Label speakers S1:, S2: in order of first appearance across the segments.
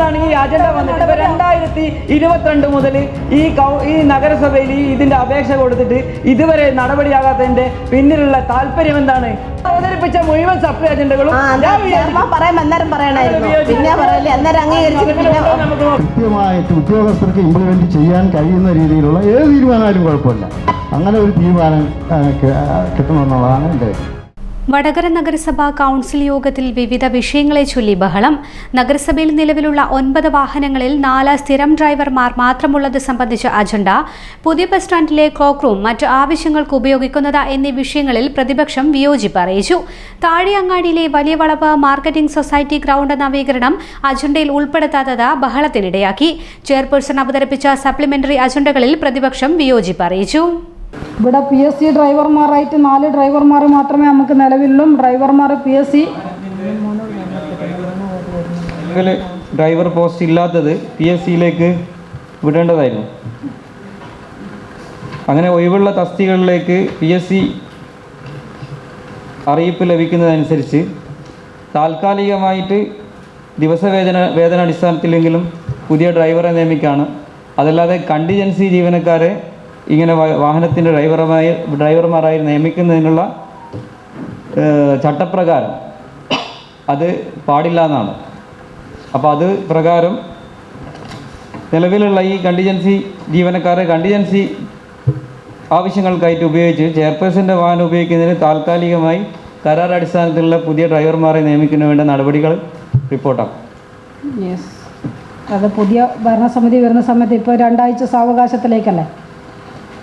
S1: എന്തുകൊണ്ടാണ് ഈ അജണ്ട വന്നിട്ട് ഇപ്പൊ 2022 മുതൽ ഈ നഗരസഭയിൽ ഇതിന്റെ അപേക്ഷ കൊടുത്തിട്ട് ഇതുവരെ നടപടിയാകാത്തതിന്റെ പിന്നിലുള്ള താല്പര്യം എന്താണ്? അവതരിപ്പിച്ച മുഴുവൻ സപ്ലൈ അജണ്ടകളും
S2: കൃത്യമായിട്ട് ഉദ്യോഗസ്ഥർക്ക് ഇംപ്ലിമെന്റ് ചെയ്യാൻ കഴിയുന്ന രീതിയിലുള്ള ഏത് തീരുമാനമായാലും കുഴപ്പമില്ല. അങ്ങനെ ഒരു തീരുമാനം കിട്ടണമെന്നുള്ളതാണ് എൻ്റെ.
S3: വടകര നഗരസഭാ കൗൺസിൽ യോഗത്തിൽ വിവിധ വിഷയങ്ങളെ ചൊല്ലി ബഹളം. നഗരസഭയിൽ നിലവിലുള്ള 9 വാഹനങ്ങളിൽ 4 സ്ഥിരം ഡ്രൈവർമാർ മാത്രമുള്ളത് സംബന്ധിച്ച അജണ്ട, പുതിയ ബസ് സ്റ്റാൻഡിലെ ക്ലോക്ക് റൂം മറ്റ് ആവശ്യങ്ങൾക്ക് ഉപയോഗിക്കുന്നത് എന്നീ വിഷയങ്ങളിൽ പ്രതിപക്ഷം വിയോജിപ്പ് അറിയിച്ചു. താഴെയങ്ങാടിയിലെ വലിയ വളവ് മാർക്കറ്റിംഗ് സൊസൈറ്റി ഗ്രൗണ്ട് നവീകരണം അജണ്ടയിൽ ഉൾപ്പെടുത്താത്തത് ബഹളത്തിനിടയാക്കി. ചെയർപേഴ്സൺ അവതരിപ്പിച്ച സപ്ലിമെന്ററി അജണ്ടകളിൽ പ്രതിപക്ഷം വിയോജിപ്പ് അറിയിച്ചു.
S4: ഇവിടെ PSC ഡ്രൈവർമാരായിട്ട് 4 ഡ്രൈവർമാർ മാത്രമേ നമുക്ക് നിലവിലും. ഡ്രൈവർമാർ PSC
S5: ഡ്രൈവർ പോസ്റ്റ് ഇല്ലാത്തത് PSCയിലേക്ക് വിടേണ്ടതായിരുന്നു. അങ്ങനെ ഒഴിവുള്ള തസ്തികകളിലേക്ക് PSC അറിയിപ്പ് ലഭിക്കുന്നതനുസരിച്ച് താൽക്കാലികമായിട്ട് വേതനാടിസ്ഥാനത്തിലെങ്കിലും പുതിയ ഡ്രൈവറെ നിയമിക്കുകയാണ്. അതല്ലാതെ കണ്ടിജൻസി ജീവനക്കാരെ ഇങ്ങനെ വാഹനത്തിൻ്റെ ഡ്രൈവർമാരായി നിയമിക്കുന്നതിനുള്ള ചട്ടപ്രകാരം അത് പാടില്ല എന്നാണ്. അപ്പോൾ അത് പ്രകാരം നിലവിലുള്ള ഈ കണ്ടിജൻസി ജീവനക്കാരെ കണ്ടിജൻസി ആവശ്യങ്ങൾക്കായിട്ട് ഉപയോഗിച്ച് ചെയർപേഴ്സൻ്റെ വാഹനം ഉപയോഗിക്കുന്നതിന് താൽക്കാലികമായി കരാർ അടിസ്ഥാനത്തിലുള്ള പുതിയ ഡ്രൈവർമാരെ നിയമിക്കുന്നതിന് വേണ്ട നടപടികൾ റിപ്പോർട്ടാക്കും.
S4: അത് പുതിയ ഭരണസമിതി വരുന്ന സമയത്ത് ഇപ്പോൾ 2 ആഴ്ച സാവകാശത്തിലേക്കല്ലേ?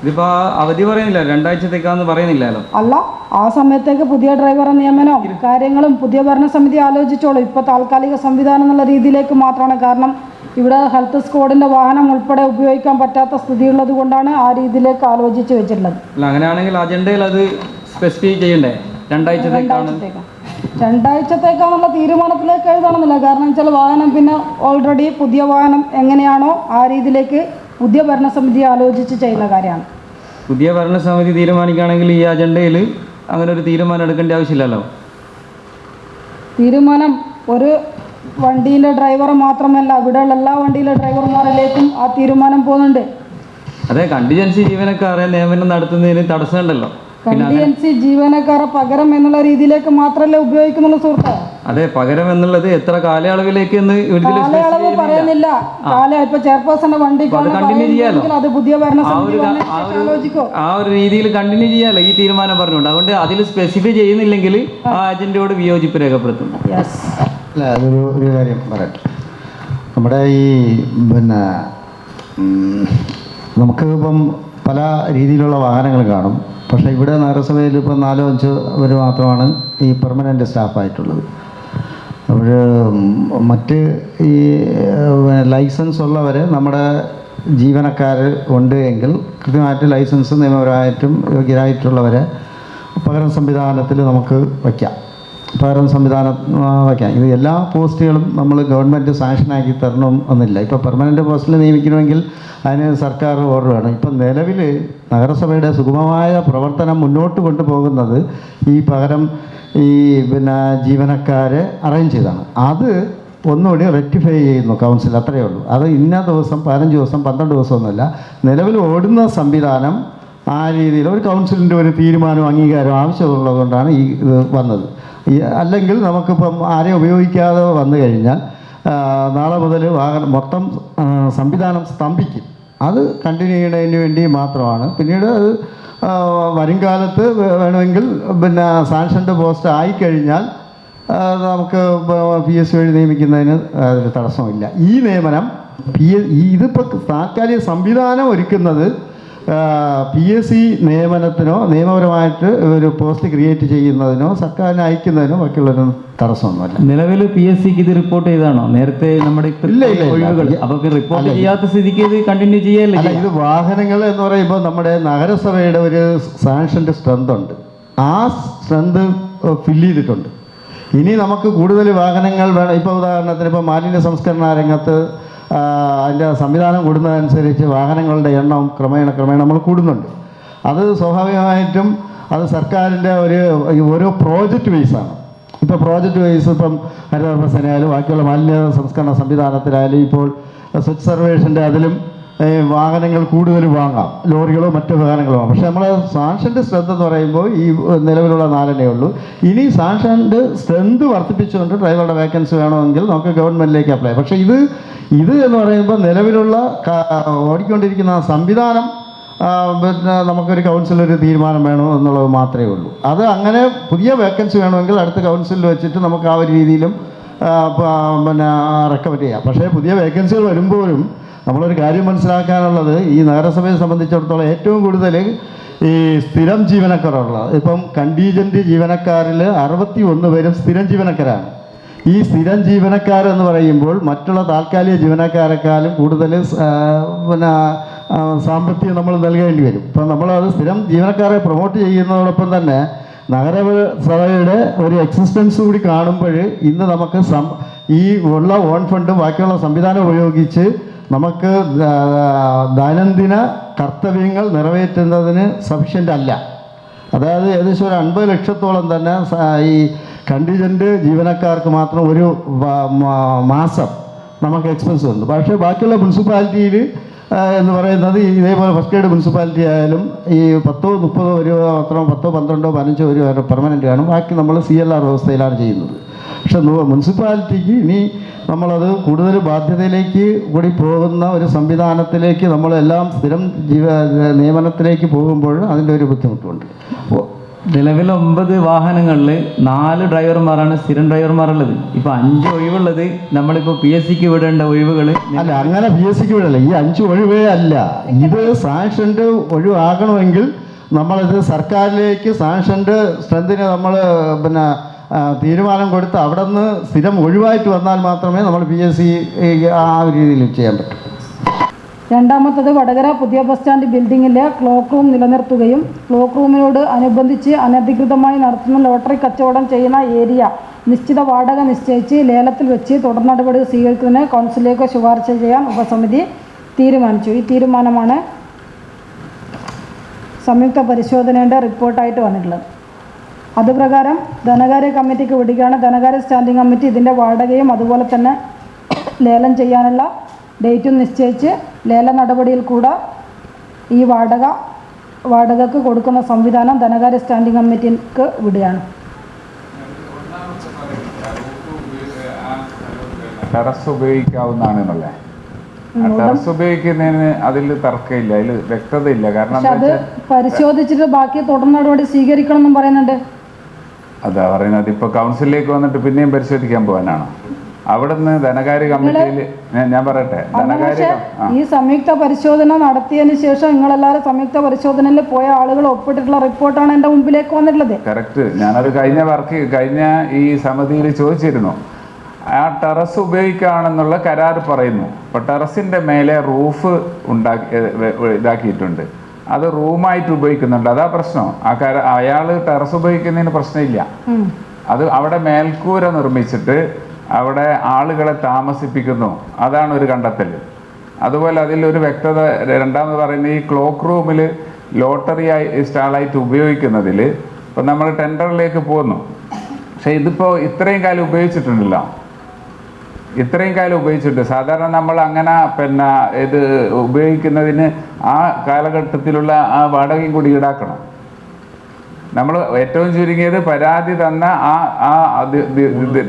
S5: ഇതിപ്പോൾ അവധി പറയുന്നില്ല, 2 ആഴ്ചത്തേക്കാന്ന് പറയുന്നില്ലല്ലോ.
S4: അല്ല, ആ സമയത്തേക്ക് പുതിയ ഡ്രൈവറെ നിയമനവും കാര്യങ്ങളും പുതിയ ഭരണസമിതി ആലോചിച്ചോളൂ. ഇപ്പോൾ താൽക്കാലിക സംവിധാനം എന്നുള്ള രീതിയിലേക്ക് മാത്രമാണ്. കാരണം ഇവിടെ ഹെൽത്ത് സ്ക്വാഡിൻ്റെ വാഹനം ഉൾപ്പെടെ ഉപയോഗിക്കാൻ പറ്റാത്ത സ്ഥിതിയുള്ളത് കൊണ്ടാണ് ആ രീതിയിലേക്ക് ആലോചിച്ച് വെച്ചിട്ടുള്ളത്.
S5: അല്ല, അങ്ങനെയാണെങ്കിൽ അജണ്ടയിൽ അത് സ്പെസിഫൈ ചെയ്യണ്ടേ? 2
S4: ആഴ്ചത്തേക്കാണെന്നുള്ള തീരുമാനത്തിലേക്ക് എഴുതണമെന്നില്ല. കാരണം വെച്ചാൽ വാഹനം പിന്നെ ഓൾറെഡി പുതിയ വാഹനം എങ്ങനെയാണോ ആ രീതിയിലേക്ക് പുതിയ ഭരണസമിതി ആലോചിച്ച് ചെയ്യുന്ന കാര്യമാണ്.
S5: പുതിയ ഭരണസമിതി തീരുമാനിക്കുകയാണെങ്കിൽ ഈ അജണ്ടയിൽ അങ്ങനെ ഒരു തീരുമാനം എടുക്കേണ്ട ആവശ്യമില്ലല്ലോ.
S4: തീരുമാനം ഒരു വണ്ടിയിലെ ഡ്രൈവർ മാത്രമല്ല, ഇവിടെയുള്ള എല്ലാ വണ്ടിയിലെ ഡ്രൈവർമാരിലേക്കും ആ തീരുമാനം പോകുന്നുണ്ട്.
S5: അതെ, കണ്ടിജൻസി ജീവനക്കാരെ നിയമനം നടത്തുന്നതിന് തടസ്സമുണ്ടല്ലോ.
S4: കണ്ടിജൻസി ജീവനക്കാരെ പകരം എന്നുള്ള രീതിയിലേക്ക് മാത്രമല്ലേ ഉപയോഗിക്കുന്നുള്ളൂ സുഹൃത്തെ.
S5: അതെ, പകരം എന്നുള്ളത് എത്ര കാലയളവിലേക്ക്
S4: കാലയളവ് പറയുന്നില്ല. ഇപ്പൊ ചെയർപേഴ്സന്റെ വണ്ടി
S5: കണ്ടിന്യൂ ചെയ്യാലോ,
S4: അത് പുതിയ ആലോചിക്കോ,
S5: ആ ഒരു രീതിയിൽ കണ്ടിന്യൂ ചെയ്യാലോ ഈ തീരുമാനം പറഞ്ഞുകൊണ്ട്. അതുകൊണ്ട് അതിൽ സ്പെസിഫൈ ചെയ്യുന്നില്ലെങ്കിൽ ആ അജണ്ടയോട് വിയോജിപ്പ് രേഖപ്പെടുത്തും.
S2: അല്ല, ഒരു കാര്യം പറയട്ടെ. നമ്മുടെ ഈ നമുക്ക് ഇപ്പം പല രീതിയിലുള്ള വാഹനങ്ങൾ കാണും. പക്ഷേ ഇവിടെ നഗരസഭയിൽ ഇപ്പം 4-5 പേര് മാത്രമാണ് ഈ പെർമനൻ്റ് സ്റ്റാഫായിട്ടുള്ളത്. അപ്പോൾ മറ്റ് ഈ ലൈസൻസ് ഉള്ളവർ നമ്മുടെ ജീവനക്കാർ ഉണ്ട് എങ്കിൽ കൃത്യമായിട്ട് ലൈസൻസ് നിയമപരമായിട്ടും യോഗ്യരായിട്ടുള്ളവരെ പകരം സംവിധാനത്തിൽ നമുക്ക് വയ്ക്കാം. ഇത് എല്ലാ പോസ്റ്റുകളും നമ്മൾ ഗവൺമെൻറ് സാങ്ഷനാക്കി തരണം എന്നില്ല. ഇപ്പോൾ പെർമനൻ്റ് പോസ്റ്റിൽ നിയമിക്കണമെങ്കിൽ അതിന് സർക്കാർ ഓർഡർ വേണം. ഇപ്പം നിലവിൽ നഗരസഭയുടെ സുഗമമായ പ്രവർത്തനം മുന്നോട്ട് കൊണ്ടുപോകുന്നത് ഈ പകരം ജീവനക്കാരെ അറേഞ്ച് ചെയ്താണ്. അത് ഒന്നുകൂടി റെക്ടിഫൈ ചെയ്യുന്നു കൗൺസിൽ, അത്രയേ ഉള്ളൂ. അത് ഇന്ന ദിവസം 15 ദിവസം 12 ദിവസമൊന്നുമല്ല. നിലവിൽ ഓടുന്ന സംവിധാനം ആ രീതിയിൽ ഒരു കൗൺസിലിൻ്റെ ഒരു തീരുമാനവും അംഗീകാരവും ആവശ്യമുള്ളതുകൊണ്ടാണ് ഈ ഇത് വന്നത്. അല്ലെങ്കിൽ നമുക്കിപ്പം ആരെയും ഉപയോഗിക്കാതെ വന്നു കഴിഞ്ഞാൽ നാളെ മുതൽ മൊത്തം സംവിധാനം സ്തംഭിക്കും. അത് കണ്ടിന്യൂ ചെയ്യുന്നതിന് വേണ്ടി മാത്രമാണ്. പിന്നീട് അത് വരും കാലത്ത് വേണമെങ്കിൽ സാങ്ഷൻ്റെ പോസ്റ്റ് ആയിക്കഴിഞ്ഞാൽ നമുക്ക് PSC വഴി നിയമിക്കുന്നതിന് ഒരു തടസ്സമില്ല. ഈ നിയമനം ഇതിപ്പോൾ താൽക്കാലിക സംവിധാനം ഒരുക്കുന്നത് PSC നിയമനത്തിനോ നിയമപരമായിട്ട് ഒരു പോസ്റ്റ് ക്രിയേറ്റ് ചെയ്യുന്നതിനോ സർക്കാരിനെ അയക്കുന്നതിനോ ബാക്കിയുള്ളൊരു തടസ്സമൊന്നുമല്ല.
S5: നിലവിൽ PSCക്ക് ഇത് റിപ്പോർട്ട് ചെയ്താണോ നേരത്തെ? നമ്മുടെ റിപ്പോർട്ട് ചെയ്യാത്ത സ്ഥിതിക്ക് ഇത് കണ്ടിന്യൂ ചെയ്യല്ലേ?
S2: ഇത് വാഹനങ്ങൾ എന്ന് പറയുമ്പോൾ നമ്മുടെ നഗരസഭയുടെ ഒരു സാങ്ഷൻ്റെ സ്ട്രെങ്ത് ഉണ്ട്. ആ സ്ട്രെങ്ത് ഫില്ല് ചെയ്തിട്ടുണ്ട്. ഇനി നമുക്ക് കൂടുതൽ വാഹനങ്ങൾ വേണം. ഇപ്പോൾ ഉദാഹരണത്തിന് ഇപ്പോൾ മാലിന്യ സംസ്കരണ രംഗത്ത് അതിൻ്റെ സംവിധാനം കൂടുന്നതനുസരിച്ച് വാഹനങ്ങളുടെ എണ്ണം ക്രമേണ നമ്മൾ കൂടുന്നുണ്ട്. അത് സ്വാഭാവികമായിട്ടും അത് സർക്കാരിൻ്റെ ഓരോ പ്രോജക്റ്റ് ബേസാണ്. ഇപ്പോൾ പ്രോജക്റ്റ് വൈസ് ഇപ്പം ഹരിതകർമ്മസേനയായാലും ബാക്കിയുള്ള മാലിന്യ സംസ്കരണ സംവിധാനത്തിലായാലും ഇപ്പോൾ സ്വച്ഛ് സർവേഷൻ്റെ അതിലും വാഹനങ്ങൾ കൂടുതൽ വാങ്ങാം, ലോറികളോ മറ്റു വാഹനങ്ങളോ. പക്ഷേ നമ്മൾ സാങ്ഷൻ്റെ സ്ട്രെങ്ത് എന്ന് പറയുമ്പോൾ ഈ നിലവിലുള്ള 4 ഉള്ളൂ. ഇനി സാങ്ഷൻ്റെ സ്ട്രെങ്ത് വർദ്ധിപ്പിച്ചുകൊണ്ട് ഡ്രൈവറുടെ വേക്കൻസി വേണമെങ്കിൽ നമുക്ക് ഗവൺമെൻറ്റിലേക്ക് അപ്ലൈ. പക്ഷേ ഇത് എന്ന് പറയുമ്പോൾ നിലവിലുള്ള ഓടിക്കൊണ്ടിരിക്കുന്ന സംവിധാനം പിന്നെ നമുക്കൊരു കൗൺസിൽ ഒരു തീരുമാനം വേണോ എന്നുള്ളത് മാത്രമേ ഉള്ളൂ. അത് അങ്ങനെ പുതിയ വേക്കൻസി വേണമെങ്കിൽ അടുത്ത കൗൺസിലിൽ വെച്ചിട്ട് നമുക്ക് ആ ഒരു രീതിയിലും പിന്നെ റെക്കമെൻഡ് ചെയ്യാം. പക്ഷേ പുതിയ വേക്കൻസികൾ വരുമ്പോഴും നമ്മളൊരു കാര്യം മനസ്സിലാക്കാനുള്ളത്, ഈ നഗരസഭയെ സംബന്ധിച്ചിടത്തോളം ഏറ്റവും കൂടുതൽ ഈ സ്ഥിരം ജീവനക്കാരുള്ളത്. ഇപ്പം കണ്ടീജൻറ്റ് ജീവനക്കാരിൽ 61 പേരും സ്ഥിരം ജീവനക്കാരാണ്. ഈ സ്ഥിരം ജീവനക്കാരെന്ന് പറയുമ്പോൾ മറ്റുള്ള താൽക്കാലിക ജീവനക്കാരെക്കാളും കൂടുതൽ പിന്നെ സാമ്പത്തികം നമ്മൾ നൽകേണ്ടി വരും. ഇപ്പം നമ്മളത് സ്ഥിരം ജീവനക്കാരെ പ്രൊമോട്ട് ചെയ്യുന്നതോടൊപ്പം തന്നെ നഗരസഭയുടെ ഒരു എക്സിസ്റ്റൻസ് കൂടി കാണുമ്പോൾ ഇന്ന് നമുക്ക് ഈ ഉള്ള ഓൺ ഫണ്ടും ബാക്കിയുള്ള സംവിധാനം ഉപയോഗിച്ച് നമുക്ക് ദൈനംദിന കർത്തവ്യങ്ങൾ നിറവേറ്റുന്നതിന് സഫിഷ്യൻ്റ് അല്ല. അതായത് ഏകദേശം ഒരു 50 ലക്ഷത്തോളം തന്നെ ഈ കണ്ടീജൻറ്റ് ജീവനക്കാർക്ക് മാത്രം ഒരു മാസം നമുക്ക് എക്സ്പെൻസ് ഉണ്ട്. പക്ഷേ ബാക്കിയുള്ള മുനിസിപ്പാലിറ്റിയിൽ എന്ന് പറയുന്നത് ഇതേപോലെ ഫസ്റ്റ് ഗ്രേഡ് മുനിസിപ്പാലിറ്റി ആയാലും ഈ 10-30 ഒരു അത്ര 10-12-15 ഒരു പെർമനൻ്റ് ആണ്. ബാക്കി നമ്മൾ CLR വ്യവസ്ഥയിലാണ് ചെയ്യുന്നത്. പക്ഷെ മുനിസിപ്പാലിറ്റിക്ക് ഇനി നമ്മളത് കൂടുതൽ ബാധ്യതയിലേക്ക് കൂടി പോകുന്ന ഒരു സംവിധാനത്തിലേക്ക് നമ്മളെല്ലാം സ്ഥിരം നിയമനത്തിലേക്ക് പോകുമ്പോൾ അതിൻ്റെ ഒരു ബുദ്ധിമുട്ടുണ്ട്.
S5: നിലവിൽ 9 വാഹനങ്ങളിൽ 4 ഡ്രൈവർമാരാണ് സ്ഥിരം ഡ്രൈവർമാരുള്ളത്. ഇപ്പോൾ 5 ഒഴിവുള്ളത് നമ്മളിപ്പോൾ PSCക്ക് വിടേണ്ട ഒഴിവുകൾ
S2: അല്ല, അങ്ങനെ PSCക്ക് വിടല്ല. ഈ 5 ഒഴിവേ അല്ല, ഇത് സാങ്ഷൻ്റെ ഒഴിവാകണമെങ്കിൽ നമ്മളിത് സർക്കാരിലേക്ക് സാങ്ഷൻ്റെ സ്ട്രെങ്തിന് നമ്മൾ പിന്നെ തീരുമാനം കൊടുത്ത് അവിടെ നിന്ന് സ്ഥിരം ഒഴിവായിട്ട് വന്നാൽ മാത്രമേ നമ്മൾ PSC ആ ഒരു രീതിയിൽ ചെയ്യാൻ പറ്റൂ.
S4: രണ്ടാമത്തത് വടകര പുതിയ ബസ് സ്റ്റാൻഡ് ബിൽഡിങ്ങിലെ ക്ലോക്ക് റൂം നിലനിർത്തുകയും ക്ലോക്ക് റൂമിനോട് അനുബന്ധിച്ച് അനധികൃതമായി നടത്തുന്ന ലോട്ടറി കച്ചവടം ചെയ്യുന്ന ഏരിയ നിശ്ചിത വാടക നിശ്ചയിച്ച് ലേലത്തിൽ വെച്ച് തുടർ നടപടി സ്വീകരിക്കുന്നതിന് കൗൺസിലിലേക്ക് ശുപാർശ ചെയ്യാൻ ഉപസമിതി തീരുമാനിച്ചു. ഈ തീരുമാനമാണ് സംയുക്ത പരിശോധനയുടെ റിപ്പോർട്ടായിട്ട് വന്നിട്ടുള്ളത്. അതുപ്രകാരം ധനകാര്യ കമ്മിറ്റിക്ക് വിടുകയാണ്. ധനകാര്യ സ്റ്റാൻഡിംഗ് കമ്മിറ്റി ഇതിൻ്റെ വാടകയും അതുപോലെ തന്നെ ലേലം ചെയ്യാനുള്ള ഡേറ്റും നിശ്ചയിച്ച് ലേല നടപടിയിൽ കൂടെ ഈ വാടകക്ക് കൊടുക്കുന്ന സംവിധാനം ധനകാര്യ സ്റ്റാൻഡിംഗ് കമ്മിറ്റിക്ക് വിടുകയാണ്.
S6: ടെറസ് ഉപയോഗിക്കാവുന്നതാണെന്നല്ലേ? ടെറസ് ഉപയോഗിക്കുന്നതിന് അതിൽ തർക്കമില്ല, അതിൽ വ്യക്തതയില്ല. കാരണം
S4: അത് പരിശോധിച്ചിട്ട് ബാക്കി തുടർ നടപടി സ്വീകരിക്കണം എന്നും പറയുന്നുണ്ട്.
S6: അതാ പറയുന്നത്, ഇപ്പോൾ കൗൺസിലിലേക്ക് വന്നിട്ട് പിന്നെയും പരിശോധിക്കാൻ പോകാനാണോ? അവിടുന്ന് ധനകാര്യ കമ്മിറ്റിയിൽ ഞാൻ പറയട്ടെ,
S4: ഈ സംയുക്ത പരിശോധന നടത്തിയതിന് ശേഷം നിങ്ങളെല്ലാവരും സംയുക്ത പരിശോധനയിൽ പോയ ആളുകൾ ഒപ്പിട്ടിട്ടുള്ള റിപ്പോർട്ടാണ് എൻ്റെ മുമ്പിലേക്ക് വന്നിട്ടുള്ളത്.
S6: കറക്റ്റ്. ഞാനത് കഴിഞ്ഞ ഈ സമിതിയിൽ ചോദിച്ചിരുന്നു. ആ ടെറസ് ഉപയോഗിക്കുകയാണെന്നുള്ള കരാർ പറയുന്നു. അപ്പോൾ ടെറസിൻ്റെ മേലെ റൂഫ് ഇതാക്കിയിട്ടുണ്ട്, അത് റൂമായിട്ട് ഉപയോഗിക്കുന്നുണ്ട്. അതാ പ്രശ്നം. അയാൾ ടെറസ് ഉപയോഗിക്കുന്നതിന് പ്രശ്നമില്ല. അത് അവിടെ മേൽക്കൂര നിർമ്മിച്ചിട്ട് അവിടെ ആളുകളെ താമസിപ്പിക്കുന്നു, അതാണ് ഒരു കണ്ടെത്തൽ. അതുപോലെ അതിലൊരു വ്യക്തത രണ്ടാമത് പറയുന്നത്, ഈ ക്ലോക്ക് റൂമിൽ ലോട്ടറി സ്റ്റാളായിട്ട് ഉപയോഗിക്കുന്നതിൽ ഇപ്പം നമ്മൾ ടെൻഡറിലേക്ക് പോകുന്നു. പക്ഷേ ഇതിപ്പോൾ ഇത്രയും കാലം ഉപയോഗിച്ചിട്ടുണ്ടല്ലോ, ഇത്രയും കാലം ഉപയോഗിച്ചിട്ടുണ്ട്. സാധാരണ നമ്മൾ അങ്ങനെ പിന്നെ ഇത് ഉപയോഗിക്കുന്നതിന് ആ കാലഘട്ടത്തിലുള്ള ആ വാടകയും കൂടി ഈടാക്കണം. നമ്മൾ ഏറ്റവും ചുരുങ്ങിയത് പരാതി തന്ന ആ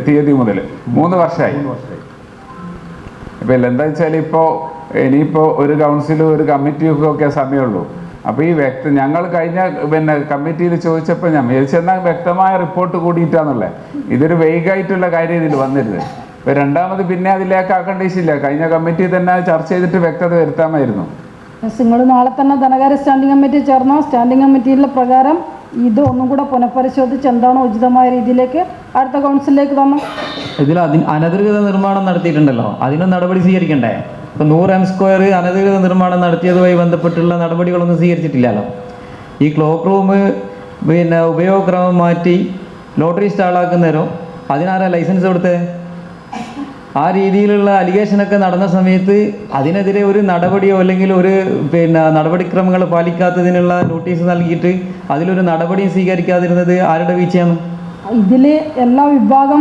S6: തീയതി മുതൽ 3 വർഷമായി. ഇപ്പം എന്താ വെച്ചാൽ ഇനിയിപ്പോൾ ഒരു കൗൺസിലും ഒരു കമ്മിറ്റിയൊക്കെ ഒക്കെ സമയമുള്ളൂ. അപ്പോൾ ഈ ഞങ്ങൾ കഴിഞ്ഞ കമ്മിറ്റിയിൽ ചോദിച്ചപ്പോൾ ഞാൻ വിചാരിച്ചെന്നാൽ വ്യക്തമായ റിപ്പോർട്ട് കൂടിയിട്ടാന്നുള്ളത്. ഇതൊരു വൈകായിട്ടുള്ള കാര്യം ഇതിൽ വന്നിരുന്നത്. ഇപ്പോൾ രണ്ടാമത് പിന്നെ അതിലേക്ക് ആക്കേണ്ട ആവശ്യമില്ല. കഴിഞ്ഞ കമ്മിറ്റി തന്നെ ചർച്ച ചെയ്തിട്ട് വ്യക്തത വരുത്താമായിരുന്നു.
S4: നിങ്ങൾ നാളെ തന്നെ ധനകാര്യ സ്റ്റാൻഡിംഗ് കമ്മിറ്റി ചേർന്നോ? സ്റ്റാൻഡിംഗ് കമ്മിറ്റിയിലെ പ്രകാരം ഇത് ഒന്നും കൂടെ പുനഃപരിശോധിച്ച് എന്താണോ ഉചിതമായ രീതിയിലേക്ക് അടുത്ത കൗൺസിലിലേക്ക് തന്നു.
S5: ഇതിൽ അനധികൃത നിർമ്മാണം നടത്തിയിട്ടുണ്ടല്ലോ, അതിനും നടപടി സ്വീകരിക്കണ്ടേ? ഇപ്പം 100 m² അനധികൃത നിർമ്മാണം നടത്തിയതുമായി ബന്ധപ്പെട്ടുള്ള നടപടികളൊന്നും സ്വീകരിച്ചിട്ടില്ലല്ലോ. ഈ ക്ലോക്ക് റൂം ഉപയോഗക്രമം മാറ്റി ലോട്ടറി സ്റ്റാളാക്കുന്നേരോ അതിനാരാ ലൈസൻസ് കൊടുത്തത്? ആ രീതിയിലുള്ള അലിഗേഷനൊക്കെ നടന്ന സമയത്ത് അതിനെതിരെ ഒരു നടപടിയോ അല്ലെങ്കിൽ ഒരു നടപടിക്രമങ്ങൾ പാലിക്കാത്തതിനുള്ള നോട്ടീസ് നൽകിയിട്ട് അതിലൊരു നടപടിയും സ്വീകരിക്കാതിരുന്നത് ആരുടെ വീഴ്ചയാണ്?
S4: ഇതിൽ എല്ലാ വിഭാഗം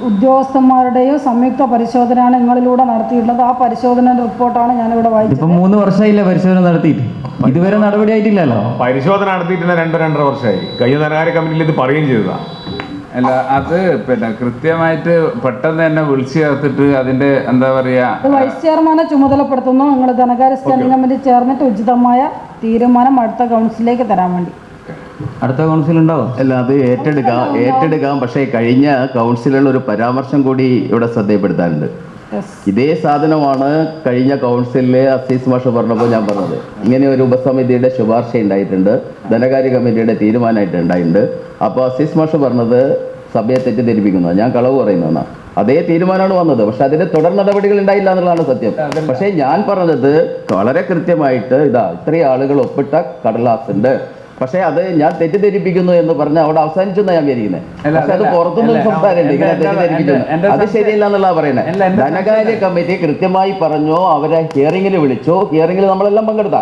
S4: ഉദ്യോഗസ്ഥന്മാരുടെയും സംയുക്ത പരിശോധനയാണ് നിങ്ങളിലൂടെ നടത്തിയിട്ടുള്ളത്. ആ പരിശോധനയുടെ റിപ്പോർട്ടാണ് ഞാനിവിടെ വായിച്ചത്.
S5: ഇപ്പം 3 വർഷമായില്ല പരിശോധന നടത്തിയിട്ട്, ഇതുവരെ നടപടി ആയിട്ടില്ലല്ലോ.
S7: പരിശോധന നടത്തിയിട്ടില്ല 2-2.5 വർഷമായി. കഴിഞ്ഞ ധനകാര്യ കമ്മിറ്റിയിൽ ഇത് പറയുകയും ചെയ്തതാണ്.
S6: അല്ല, അത് കൃത്യമായിട്ട് പെട്ടെന്ന് തന്നെ വിളിച്ചു ചേർത്തിട്ട് അതിന്റെ എന്താ പറയാ,
S4: വൈസ് ചെയർമാനെ ചുമതലപ്പെടുത്തുന്നു. നിങ്ങൾ ധനകാര്യ സ്റ്റാൻഡിംഗ് കമ്മിറ്റി ചേർന്നിട്ട് ഉചിതമായ തീരുമാനം അടുത്ത കൗൺസിലേക്ക് തരാൻ വേണ്ടി.
S5: അടുത്ത കൗൺസിൽ ഉണ്ടാവും.
S8: അല്ല, അത് ഏറ്റെടുക്കാം. പക്ഷേ കഴിഞ്ഞ കൗൺസിലുള്ള ഒരു പരാമർശം കൂടി ഇവിടെ ശ്രദ്ധയപ്പെടുത്താനുണ്ട്. ഇതേ സാധനമാണ് കഴിഞ്ഞ കൗൺസിലിൽ അസീസ് മാഷ് പറഞ്ഞപ്പോൾ ഞാൻ പറഞ്ഞത്. ഇങ്ങനെ ഒരു ഉപസമിതിയുടെ ശുപാർശ ഉണ്ടായിട്ടുണ്ട്, ധനകാര്യ കമ്മിറ്റിയുടെ തീരുമാനമായിട്ട് ഉണ്ടായിട്ടുണ്ട്. അപ്പോൾ അസീസ് മാഷ് പറഞ്ഞത് സഭയെ തെറ്റിദ്ധരിപ്പിക്കുന്നത്, ഞാൻ കളവ് പറയുന്നതാണ്. അതേ തീരുമാനമാണ് വന്നത്, പക്ഷെ അതിന് തുടർ നടപടികൾ ഉണ്ടായില്ല എന്നുള്ളതാണ് സത്യം. പക്ഷേ ഞാൻ പറഞ്ഞത് വളരെ കൃത്യമായിട്ട് ഇത്രയും ആളുകൾ ഒപ്പിട്ട കടലാസുണ്ട്, പക്ഷെ അത് ഞാൻ തെറ്റിദ്ധരിപ്പിക്കുന്നു എന്ന് പറഞ്ഞാൽ അവിടെ അവസാനിച്ചു ഞാൻ വിചാരിക്കുന്നത്. പക്ഷെ അത് പുറത്തുനിന്ന് സംസാരമുണ്ട്, ഇങ്ങനെ തെറ്റിദ്ധരിപ്പിക്കുന്നു, അത് ശരിയല്ല എന്നുള്ള പറയുന്നത്. ധനകാര്യ കമ്മിറ്റി കൃത്യമായി പറഞ്ഞു, അവരെ ഹിയറിംഗിൽ വിളിച്ചു, ഹിയറിംഗിൽ നമ്മളെല്ലാം പങ്കെടുത്ത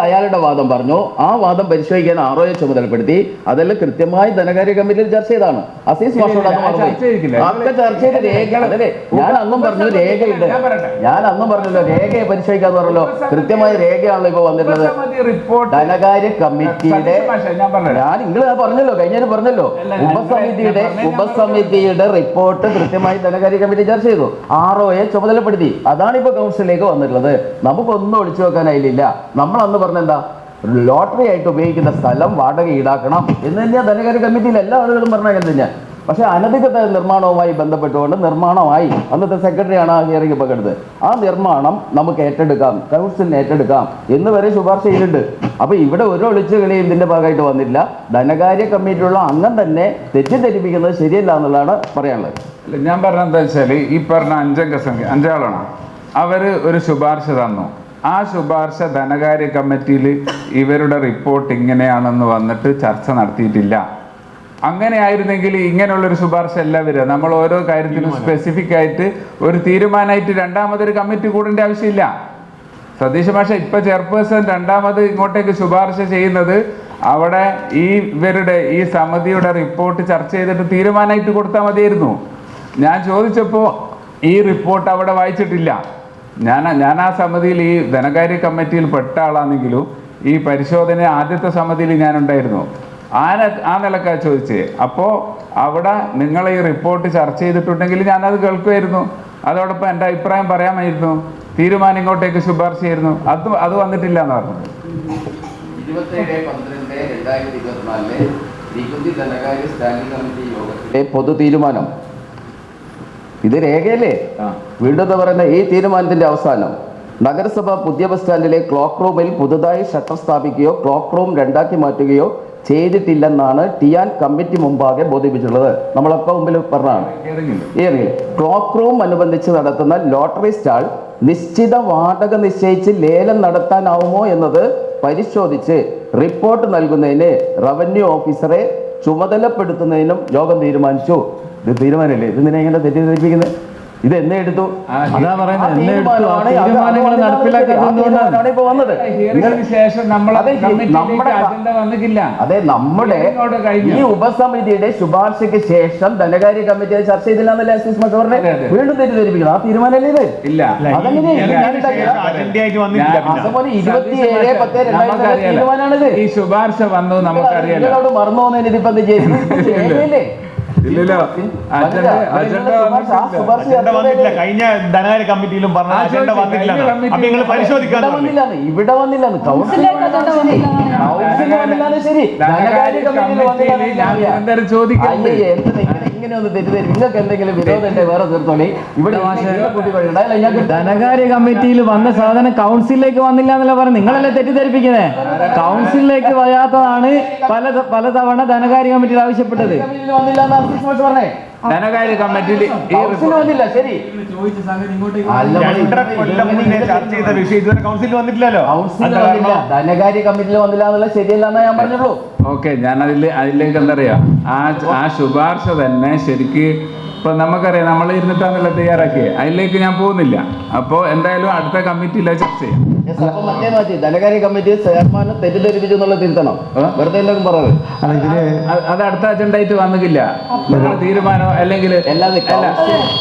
S8: അയാളുടെ വാദം പറഞ്ഞു, ആ വാദം പരിശോധിക്കാൻ ROയെ ചുമതലപ്പെടുത്തി. അതെല്ലാം കൃത്യമായി ധനകാര്യ കമ്മിറ്റിയിൽ ചർച്ച ചെയ്താണ്. അസീസ് മാഷോട് ഒക്കെ ചർച്ച ചെയ്ത രേഖകൾ അതല്ലേ, ഞാൻ അന്നും പറഞ്ഞു രേഖയുണ്ട്, ഞാൻ അന്നും പറഞ്ഞല്ലോ രേഖയെ പരിശോധിക്കാന്ന് പറഞ്ഞല്ലോ. കൃത്യമായ രേഖയാണല്ലോ ഇപ്പൊ വന്നിട്ടുള്ളത്. ധനകാര്യ കമ്മിറ്റി ഞാൻ നിങ്ങൾ പറഞ്ഞല്ലോ, കഴിഞ്ഞാൽ പറഞ്ഞല്ലോ, ഉപസമിതിയുടെ റിപ്പോർട്ട് കൃത്യമായി ധനകാര്യ കമ്മിറ്റി ചർച്ച ചെയ്തു, ROയെ ചുമതലപ്പെടുത്തി. അതാണ് ഇപ്പൊ കൗൺസിലിലേക്ക് വന്നിട്ടുള്ളത്. നമുക്കൊന്നും ഒളിച്ചു വെക്കാനായില്ല. നമ്മൾ അന്ന് പറഞ്ഞെന്താ, ലോട്ടറി ആയിട്ട് ഉപയോഗിക്കുന്ന സ്ഥലം വാടക ഈടാക്കണം എന്ന് തന്നെയാണ് ധനകാര്യ കമ്മിറ്റിയിൽ എല്ലാ ആളുകളും പറഞ്ഞ അങ്ങനെ തന്നെയാണ്. പക്ഷേ അനധികൃത നിർമ്മാണവുമായി ബന്ധപ്പെട്ടുകൊണ്ട് നിർമ്മാണമായി അന്നത്തെ സെക്രട്ടറിയാണ് ആ ഹിയറിംഗ് പങ്കെടുത്തത്. ആ നിർമ്മാണം നമുക്ക് ഏറ്റെടുക്കാം, കൗൺസിലിന് ഏറ്റെടുക്കാം എന്ന് വരെ ശുപാർശ ചെയ്തിട്ടുണ്ട്. അപ്പോൾ ഇവിടെ ഒരു ഒളിച്ചു കളിയും ഇതിൻ്റെ ഭാഗമായിട്ട് വന്നില്ല. ധനകാര്യ കമ്മിറ്റിയുള്ള അംഗം തന്നെ തെറ്റിദ്ധരിപ്പിക്കുന്നത് ശരിയല്ല എന്നുള്ളതാണ് പറയാനുള്ളത്.
S6: ഞാൻ പറഞ്ഞത് എന്താ വെച്ചാൽ, ഈ പറഞ്ഞ 5 ആളാണ്, അവർ ഒരു ശുപാർശ തന്നു. ആ ശുപാർശ ധനകാര്യ കമ്മിറ്റിയിൽ ഇവരുടെ റിപ്പോർട്ട് ഇങ്ങനെയാണെന്ന് വന്നിട്ട് ചർച്ച നടത്തിയിട്ടില്ല. അങ്ങനെ ആയിരുന്നെങ്കിൽ ഇങ്ങനെയുള്ളൊരു ശുപാർശ അല്ല വരിക. നമ്മൾ ഓരോ കാര്യത്തിലും സ്പെസിഫിക് ആയിട്ട് ഒരു തീരുമാനമായിട്ട് രണ്ടാമതൊരു കമ്മിറ്റി കൂടേണ്ട ആവശ്യമില്ല. സതീഷ് മാഷ ഇപ്പം ചെയർപേഴ്സൺ രണ്ടാമത് ഇങ്ങോട്ടേക്ക് ശുപാർശ ചെയ്യുന്നത് അവിടെ ഇവരുടെ ഈ സമിതിയുടെ റിപ്പോർട്ട് ചർച്ച ചെയ്തിട്ട് തീരുമാനമായിട്ട് കൊടുത്താൽ മതിയായിരുന്നു. ഞാൻ ചോദിച്ചപ്പോൾ ഈ റിപ്പോർട്ട് അവിടെ വായിച്ചിട്ടില്ല. ഞാൻ ആ സമിതിയിൽ ഈ ധനകാര്യ കമ്മിറ്റിയിൽ പെട്ട ആളാണെങ്കിലും ഈ പരിശോധന ആദ്യത്തെ സമിതിയിൽ ഞാനുണ്ടായിരുന്നു. ആ നിലക്കാ ചോദിച്ചേ. അപ്പോൾ അവിടെ നിങ്ങൾ ഈ റിപ്പോർട്ട് ചർച്ച ചെയ്തിട്ടുണ്ടെങ്കിൽ ഞാനത് കേൾക്കുമായിരുന്നു. അതോടൊപ്പം എൻ്റെ അഭിപ്രായം പറയാമായിരുന്നു. തീരുമാനം ഇങ്ങോട്ടേക്ക് ശുപാർശ ചെയ്യുന്നു. അത് വന്നിട്ടില്ല എന്ന് പറഞ്ഞത്.
S8: 27/12/2024 ധനകാര്യ സ്റ്റാൻഡിംഗ് കമ്മിറ്റി യോഗത്തിലെ പൊതു തീരുമാനം ഇത് രേഖയല്ലേ. വീണ്ടും പറയുന്ന ഈ തീരുമാനത്തിന്റെ അവസാനം നഗരസഭ പുതിയ ബസ് സ്റ്റാൻഡിലെ ക്ലോക്ക് റൂമിൽ പുതുതായി ഷട്ടർ സ്ഥാപിക്കുകയോ ക്ലോക്ക് റൂം 2ആക്കി മാറ്റുകയോ ചെയ്തിട്ടില്ലെന്നാണ് ടിയാൻ കമ്മിറ്റി മുമ്പാകെ ബോധിപ്പിച്ചിട്ടുള്ളത്. നമ്മളൊക്കെ മുമ്പിൽ പറഞ്ഞതാണ്. ക്ലോക്ക് റൂം അനുബന്ധിച്ച് നടത്തുന്ന ലോട്ടറി സ്റ്റാൾ നിശ്ചിത വാടക നിശ്ചയിച്ച് ലേലം നടത്താനാവുമോ എന്നത് പരിശോധിച്ച് റിപ്പോർട്ട് നൽകുന്നതിന് റവന്യൂ ഓഫീസറെ ചുമതലപ്പെടുത്തുന്നതിനും യോഗം തീരുമാനിച്ചു. ഇത് തീരുമാനമല്ലേ? ഇതിനെ എങ്ങനെ തെറ്റിദ്ധരിപ്പിക്കുന്നത്? ഇത് എന്നെ എടുത്തു,
S5: അതാ പറയുന്നത്, തീരുമാനങ്ങൾ നടപ്പിലാക്കാത്തതുകൊണ്ടാണ്
S6: ഇപ്പൊ വന്നത്.
S2: അതെ, നമ്മുടെ ഈ ഉപസമിതിയുടെ ശുപാർശയ്ക്ക് ശേഷം ധനകാര്യ കമ്മിറ്റി ചർച്ച ചെയ്തില്ല അസീസ് മാഷ് പറഞ്ഞത്. വീണ്ടും തെറ്റിദ്ധരിപ്പിക്കണം. ആ തീരുമാനമല്ലേ ഇത്?
S6: ഇല്ല,
S2: അതുപോലെ 27/10/2024 തീരുമാനമാണിത്.
S6: ഈ ശുപാർശ വന്നു നമുക്കറിയാലോ.
S2: മറന്നു പോകുന്നതിന് ഇതിപ്പോ എന്ത് ചെയ്യും?
S6: ഇല്ലല്ലോ,
S7: കഴിഞ്ഞ ധനകാര്യ കമ്മിറ്റിയിലും പറഞ്ഞ അജണ്ട വന്നിട്ടില്ല.
S2: ഇവിടെ വന്നില്ല. ശരി, ധനകാര്യ കമ്മിറ്റിയിൽ
S6: ചോദിക്കല്ലേ
S2: ഇങ്ങനെ ഒന്ന് തെറ്റിദ്ധരിക്കും. നിങ്ങൾക്ക് എന്തെങ്കിലും വിരോധം വേറെ തീർത്തോളി. ഇവിടെ
S5: ധനകാര്യ കമ്മിറ്റിയിൽ വന്ന സാധനം കൗൺസിലിലേക്ക് വന്നില്ല എന്നല്ല പറഞ്ഞു. നിങ്ങളല്ലേ തെറ്റിദ്ധരിപ്പിക്കുന്നത്? കൗൺസിലിലേക്ക് വരാത്തതാണ് പലതവണ ധനകാര്യ കമ്മിറ്റിയിൽ ആവശ്യപ്പെട്ടത്.
S6: ധനകാര്യ കമ്മിറ്റിയിൽ
S2: വന്നില്ല. ശരി,
S7: ചർച്ച ചെയ്ത വിഷയം ഇതുവരെ കൗൺസിലിൽ വന്നിട്ടില്ലല്ലോ.
S2: ധനകാര്യ കമ്മിറ്റിയിൽ വന്നില്ല എന്നുള്ള ശരിയല്ലെന്നാ ഞാൻ പറഞ്ഞുള്ളൂ.
S6: ഓക്കെ, ഞാൻ അതിലേക്ക് എന്താ പറയാ, ആ ശുപാർശ തന്നെ ശരിക്ക് ഇപ്പോൾ നമുക്കറിയാം നമ്മൾ ഇരുന്നിട്ടാണല്ലോ തയ്യാറാക്കിയത്, അതിലേക്ക് ഞാൻ പോകുന്നില്ല. അപ്പോൾ എന്തായാലും അടുത്ത കമ്മിറ്റിയിൽ ചർച്ച ചെയ്യാം.
S8: അപ്പൊ മറ്റേ മാറ്റി ധനകാര്യ കമ്മിറ്റി ചെയർമാനെ തെറ്റിദ്ധരിപ്പിച്ചു എന്നുള്ളത് തിരുത്തണം. വെറുതെ എല്ലാവരും പറയുന്നത്
S2: അല്ല ഇതില്
S6: അത് അടുത്ത അജണ്ട ആയിട്ട് വന്നിട്ടില്ല. നിങ്ങൾ തീരുമാനം അല്ലെങ്കിൽ
S8: അല്ലാതെ